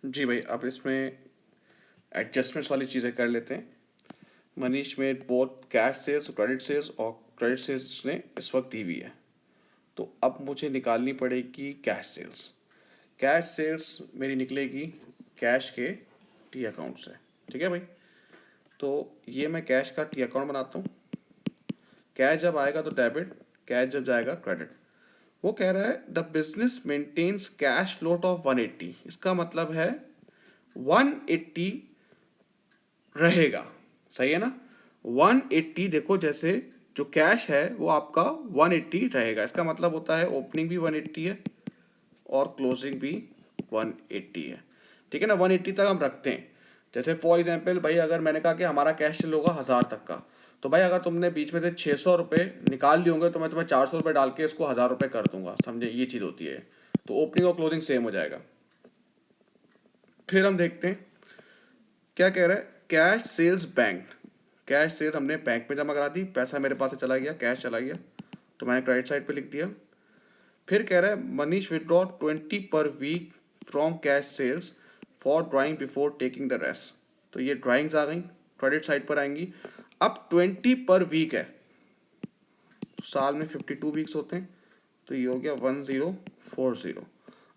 जी भाई, अब इसमें एडजस्टमेंट्स वाली चीज़ें कर लेते हैं। मनीष में both cash sales, credit sales, और क्रेडिट सेल्स ने इस वक्त दी हुई है। तो अब मुझे निकालनी पड़ेगी कैश सेल्स। कैश सेल्स मेरी निकलेगी कैश के टी अकाउंट से। ठीक है भाई, तो ये मैं कैश का टी अकाउंट बनाता हूँ। कैश जब आएगा तो डेबिट, कैश जब जाएगा क्रेडिट। वो कह रहा है the business maintains cash float of 180। इसका मतलब है 180 रहेगा। सही है ना? 180, देखो जैसे जो कैश है वो आपका 180 रहेगा। इसका मतलब होता है ओपनिंग भी 180 है और क्लोजिंग भी 180 है। ठीक है ना? 180 तक हम रखते हैं। जैसे फॉर एग्जाम्पल भाई, अगर मैंने कहा कि हमारा कैश सेल होगा 1000 तक का, तो भाई अगर तुमने बीच में से 600 रुपये निकाल लिए होंगे तो मैं तुम्हें 400 रुपये डाल के इसको 1000 रुपये कर दूंगा। समझे? ये चीज़ होती है। तो ओपनिंग और क्लोजिंग सेम हो जाएगा। फिर हम देखते हैं क्या कह रहा है। Cash sales bank. Cash sales हमने बैंक में जमा करा दी, पैसा मेरे पास से चला गया, कैश चला गया, तो मैंने क्रेडिट साइड पे लिख दिया। फिर कह रहा है Manish withdraw 20 per week from cash sales for drawing before taking the rest. तो ये ड्राइंग्स आ गई, क्रेडिट साइड पर आएंगी। अब 20 पर वीक है, तो साल में 52 वीक्स होते हैं, तो ये हो गया 1040।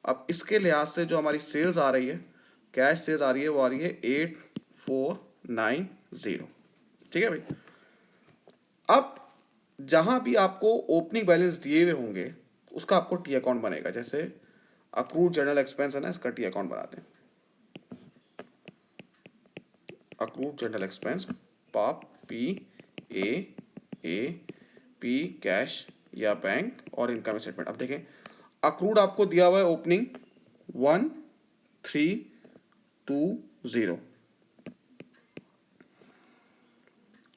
अब इसके लिहाज से जो हमारी सेल्स आ रही है, कैश सेल्स आ रही है, वो आ रही है 8490। ठीक है भाई। अब जहां भी आपको ओपनिंग बैलेंस दिए हुए होंगे उसका आपको टी अकाउंट बनेगा। जैसे अक्रूड जनरल एक्सपेंस है ना, इसका टी अकाउंट बनाते हैं। अक्रूड जनरल एक्सपेंस, पाप पी ए पी कैश या बैंक और इनकम स्टेटमेंट। अब देखें, अक्रूड आपको दिया हुआ है ओपनिंग 1320।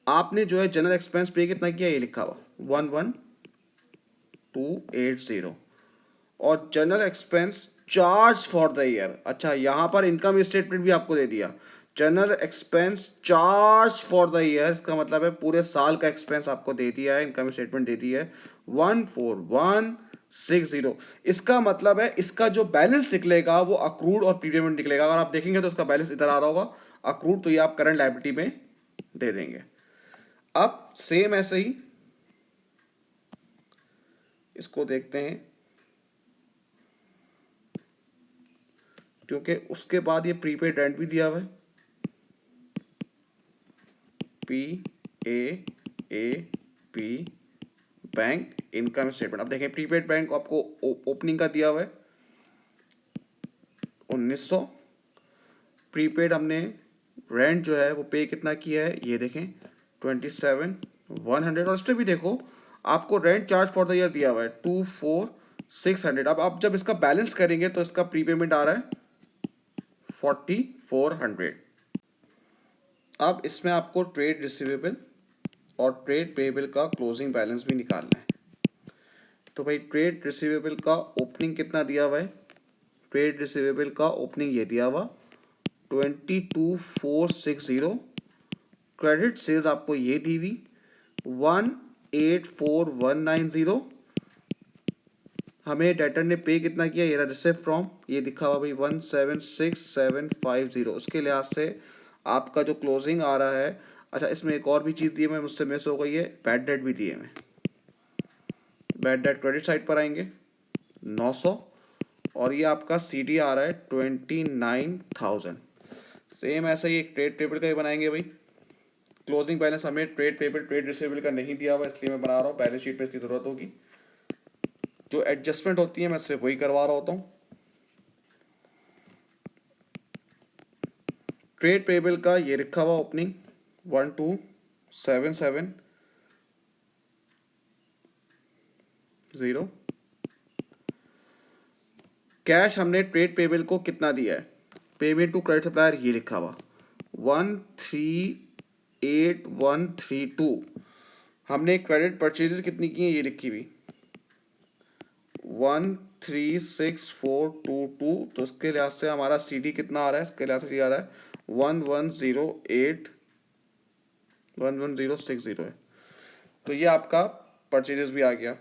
आपने जो है जनरल एक्सपेंस पे कितना किया, ये लिखा हुआ 11280। और general expense charge for the year, अच्छा यहां पर इनकम स्टेटमेंट भी आपको दे दिया। General expense charge for the year, इसका मतलब है पूरे साल का एक्सपेंस आपको दे दिया है, इनकम स्टेटमेंट दे दी है 14160। इसका मतलब है इसका जो बैलेंस निकलेगा वो अक्रूड और प्रीपेमेंट निकलेगा। अगर आप देखेंगे तो इसका बैलेंस इधर आ रहा होगा अक्रूड, तो ये आप करंट लायबिलिटी में दे देंगे। अब सेम ऐसे ही इसको देखते हैं, क्योंकि उसके बाद ये प्रीपेड रेंट भी दिया हुआ है, PAAP बैंक इनकम स्टेटमेंट। अब देखें प्रीपेड बैंक आपको ओपनिंग का दिया हुआ है 1900। प्रीपेड हमने रेंट जो है वो पे कितना किया है, ये देखें 27100। और इस पर भी देखो आपको rent charge for the year दिया हुआ है 24600। अब आप जब इसका बैलेंस करेंगे तो इसका प्रीपेमेंट आ रहा है 4400। अब इसमें आपको ट्रेड रिसीवेबल और ट्रेड पेएबल का क्लोजिंग बैलेंस भी निकालना है। तो भाई ट्रेड रिसीवेबल का ओपनिंग कितना दिया हुआ है, ट्रेड रिसीवेबल का ओपनिंग ये दिया हुआ 22460। क्रेडिट सेल्स आपको ये दी हुई 184190। हमें डेटर ने पे कितना किया, ये रिसिप्ट फ्रॉम, ये दिखा हुआ भाई 176750। उसके लिहाज से आपका जो क्लोजिंग आ रहा है। अच्छा इसमें एक और भी चीज़ दी है, मैं मुझसे मिस हो गई है, बैड डेट भी दिए मैं। बैड डेट क्रेडिट साइड पर आएंगे 900, और ये आपका CD आ रहा है 29000। सेम ऐसा ही एक ट्रेड टेबल का ही बनाएंगे भाई। क्लोजिंग बैलेंस हमें ट्रेड पेबल ट्रेड रिसीवेबल का नहीं दिया हुआ, इसलिए मैं बना रहा हूँ, बैलेंस शीट पे इसकी जरूरत होगी। जो एडजस्टमेंट होती है मैं सिर्फ वही करवा रहा होता हूँ। ट्रेड पेबल का ये लिखा हुआ ओपनिंग 12770। कैश हमने ट्रेड पेबल को कितना दिया है, पेमेंट टू क्रेडिट सप्लायर, ये लिखा हुआ 138132। हमने क्रेडिट परचेजेस कितनी की है, ये लिखी हुई 136422। तो इसके लिहाज से हमारा CD कितना आ रहा है, इसके लिहाज से आ रहा है 11060 है। तो ये आपका परचेजेस भी आ गया।